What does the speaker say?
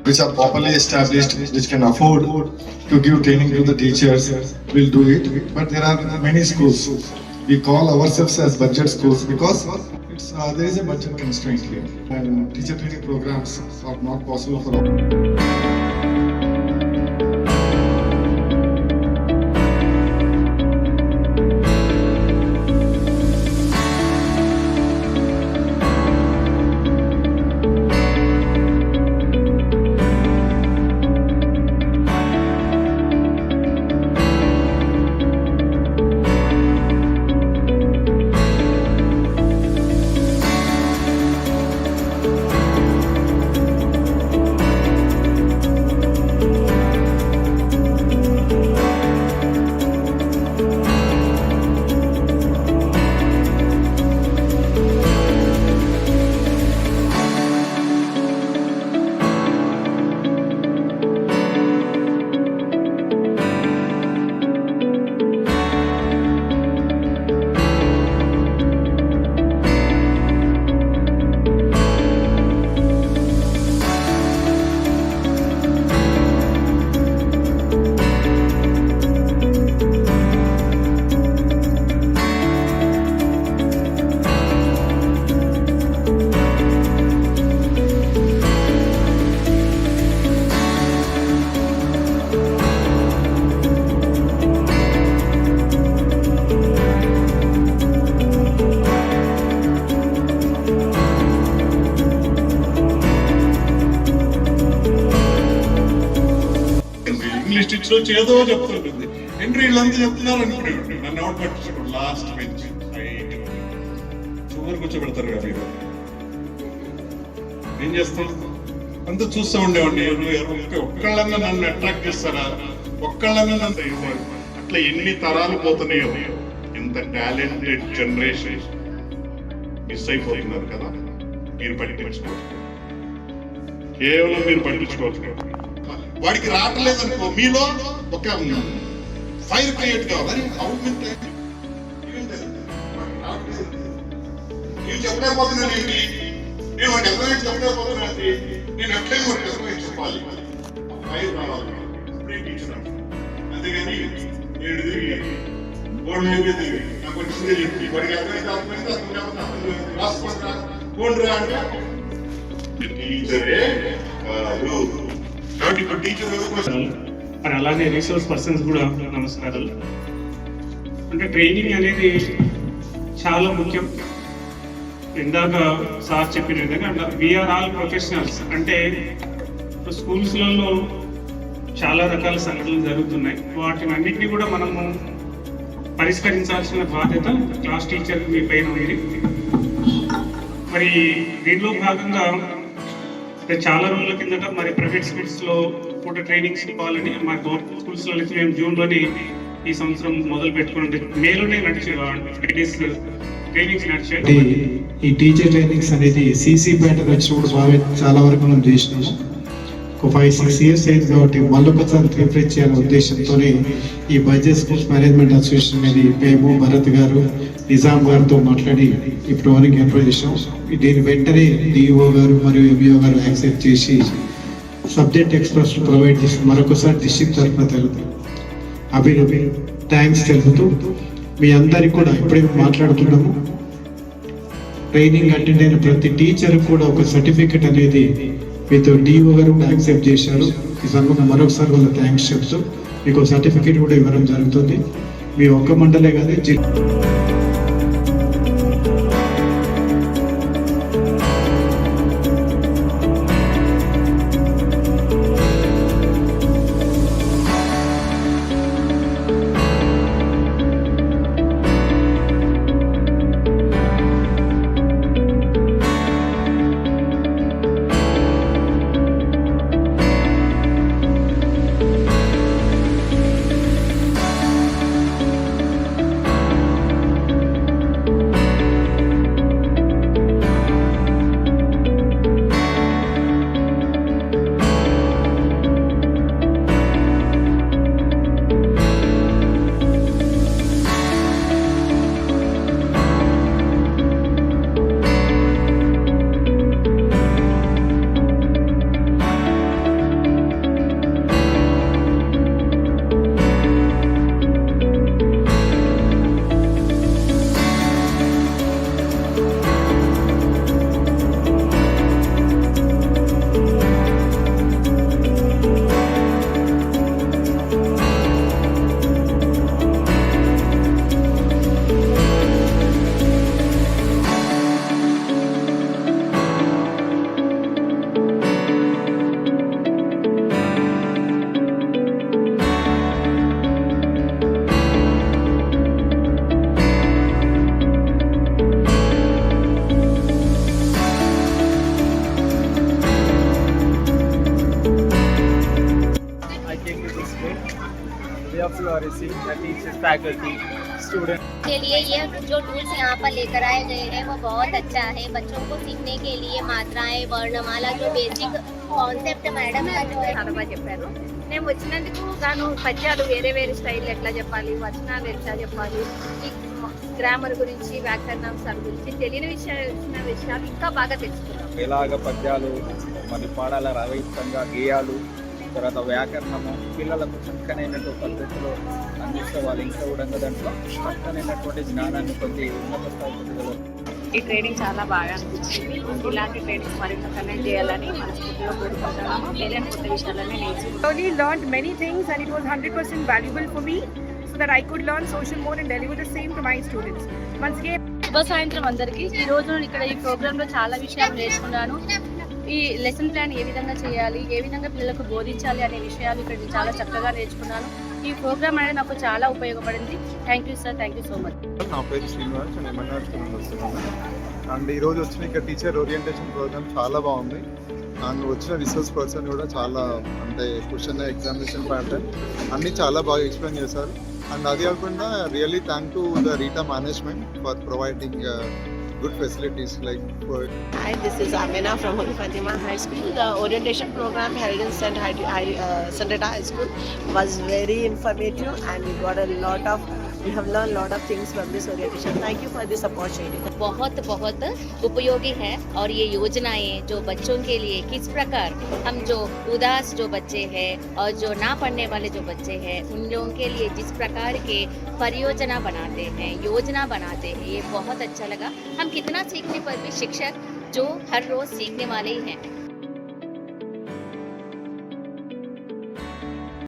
which are properly established, which can afford to give training to the teachers, will do it. But there are many schools. We call ourselves as budget schools because there is a budget constraint here, and teacher training programs are not possible for all. English teacher ఏదో చెప్తుంటుంది. Entry వీళ్ళంతా చెప్తున్నారు అనుకునేవాడు. నన్ను out పట్టించుకోండి. Last bench sugar కూర్చోబెడతారు కదా మీరు. ఏం చేస్తాం అంతా చూస్తూ ఉండేవాడిని. ఒక్కళ్ళన్నా నన్ను అట్రాక్ట్ చేస్తారా, ఒక్కళ్ళన్నా నన్ను అట్లా ఎన్ని తరాలు పోతున్నాయో. ఇంత టాలెంటెడ్ జనరేషన్ మిస్ అయిపోతున్నారు కదా. మీరు పట్టించుకోవచ్చు, కేవలం మీరు పట్టించుకోవచ్చు. వాడికి రావట్లేదు అనుకో, మీలో ఒక ఫైర్ క్రియేట్ కావాలి. నేను చెప్పలేకపోతున్నాను ఏంటి, నేను వాడికి ఎక్కడైనా చెప్పలేకపోతున్నా, నేను ఎట్లయినా వాడికి ఎక్కడైనా చెప్పాలి. ఫైర్ రావాలి, అప్పుడే టీచర్. అంతేగాని నేను బోర్డు మీద నాకు వచ్చిందే చెప్పి వాడికి ఎక్కడైతే రాసుకుంటా బోర్డు రా అంటే టీచరే కాదు. మరి అలానే రిసోర్స్ పర్సన్స్ కూడా నమస్కారాలు. అంటే ట్రైనింగ్ అనేది చాలా ముఖ్యం. ఇందాక సార్ చెప్పిన విధంగా వీఆర్ ఆల్ ప్రొఫెషనల్స్. అంటే స్కూల్స్లలో చాలా రకాల సంఘటనలు జరుగుతున్నాయి. వాటిని అన్నింటినీ కూడా మనము పరిష్కరించాల్సిన బాధ్యత క్లాస్ టీచర్ మీ పైన ఉంది. మరి దీనిలో భాగంగా చాలా రోజుల కిందట మరి ప్రైవేట్ స్కూల్స్లో పూట ట్రైనింగ్స్ ఇవ్వాలని మా గవర్నమెంట్ స్కూల్స్లో మేము జూన్లోని ఈ సంవత్సరం మొదలు పెట్టుకుని మేలోనే ట్రైనింగ్స్ నడిచాయి. ఈ టీచర్ ట్రైనింగ్స్ అనేది సీసీ ప్యాటర్న్ వచ్చినప్పుడు బాగా చాలా వరకు మనం చేసినాము. ఒక 5-6 years అయింది కాబట్టి మళ్ళొకసారి రిఫ్రెష్ చేయాలనే ఉద్దేశంతోనే ఈ బడ్జెట్ స్కూల్స్ మేనేజ్మెంట్ అసోసియేషన్ అనేది మేము భరత్ గారు, నిజాం గారితో మాట్లాడి ఇప్పుడు వరకు ఏర్పాటు చేసాం. దీని వెంటనే డిఓ గారు మరియు ఎంఈఓ గారు యాక్సెప్ట్ చేసి సబ్జెక్ట్ ఎక్స్పర్ట్స్ ప్రొవైడ్ చేసి మరొకసారి డిస్ట్రిక్ట్ తరఫున తెలుపుతూ థ్యాంక్స్ తెలుపుతూ మీ అందరికి కూడా ఇప్పుడే మాట్లాడుతున్నాము. ట్రైనింగ్ అటెండ్ అయిన ప్రతి టీచర్ కూడా ఒక సర్టిఫికెట్ అనేది మీతో డిఓ గారు యాక్సెప్ట్ చేశారు. ఈ సందర్భంగా మరొకసారి వాళ్ళ థ్యాంక్స్ చెప్తూ మీకు సర్టిఫికేట్ కూడా ఇవ్వడం జరుగుతుంది. మీ ఒక్క మండలే కాదు Here flourishing, the teachers, faculty, students. के लिए ये जो टूल्स यहाँ पर लेकर आए गए हैं वो बहुत अच्छा है। बच्चों को सीखने के लिए मात्राएं, वर्णमाला, जो बेसिक కాన్సెప్ట్ మేడం గారు చాలా బాగా చెప్పారు. నేను వచ్చినందుకు గాను పద్యాలు వేరే వేరే స్టైల్ ఎట్లా చెప్పాలి, వచనాలు ఎట్లా చెప్పాలి, ఈ గ్రామర్ గురించి, వ్యాకరణాంశాల గురించి తెలియని విషయాలు ఇంకా బాగా తెలుసుకున్నాం. ఎలాగ పద్యాలు మరి పాడాల రవయుక్తంగా గేయాలు, తర్వాత వ్యాకరణము పిల్లలకు చక్కనైనటువంటి పద్ధతిలో అందిస్తే వాళ్ళు ఇంకా కూడా దాంట్లో చక్కనైనటువంటి జ్ఞానాన్ని పొంది ఉన్నత స్థాయి పొందగలరు. ఈ ట్రైనింగ్ చాలా బాగా అనిపించింది. ఇలాంటి ట్రైనింగ్స్ మరింత కండక్ట్ చేయాలని మనస్ఫూర్తిగా కోరుకుంటున్నాము. తెలియని కొత్త విషయాలన్నీ నేర్చుకుంటాం. Only learned many things and it was 100% valuable for me so that I could learn social more and deliver the same to my students. Once again, శుభ సాయంత్రం అందరికీ. ఈ రోజు ఇక్కడ ఈ ప్రోగ్రాంలో చాలా విషయాలు నేర్చుకున్నాను. ఈ లెసన్ ప్లాన్ ఏ విధంగా చేయాలి, ఏ విధంగా పిల్లలకు బోధించాలి అనే విషయాలు ఇక్కడ చాలా చక్కగా నేర్చుకున్నాను. ఈ ప్రోగ్రామ్ అనేది నాకు చాలా ఉపయోగపడింది. Thank you sir, thank you so much. నా పేరు శ్రీనివాస్, నేను ఎంఎన్ఆర్ స్కూల్ నుండి వస్తున్నాను. అండ్ ఈరోజు వచ్చిన ఇక్కడ టీచర్ ఓరియంటేషన్ ప్రోగ్రామ్ చాలా బాగుంది. అండ్ వచ్చిన రిసోర్స్ పర్సన్ కూడా చాలా, అంటే క్వశ్చన్ ఎగ్జామినేషన్ ప్యాటర్న్ అన్నీ చాలా బాగా ఎక్స్ప్లెయిన్ చేశారు. అండ్ అది కాకుండా really thank to the Rita management for providing good facilities like for. Hi, this is Amina from Holy Fatima High School. The orientation program held in Sandeta High School was very informative and we have learned a lot of things from this orientation. Thank you for this opportunity. बहुत बहुत उपयोगी है और ये योजनाएं जो बच्चों के लिए किस प्रकार हम जो उदास जो बच्चे हैं और जो ना पढ़ने वाले जो बच्चे हैं उन लोगों के लिए जिस प्रकार के परियोजना बनाते हैं, योजना बनाते हैं, ये बहुत अच्छा लगा. हम कितना सीखने पर भी शिक्षक जो हर रोज सीखने वाले ही हैं.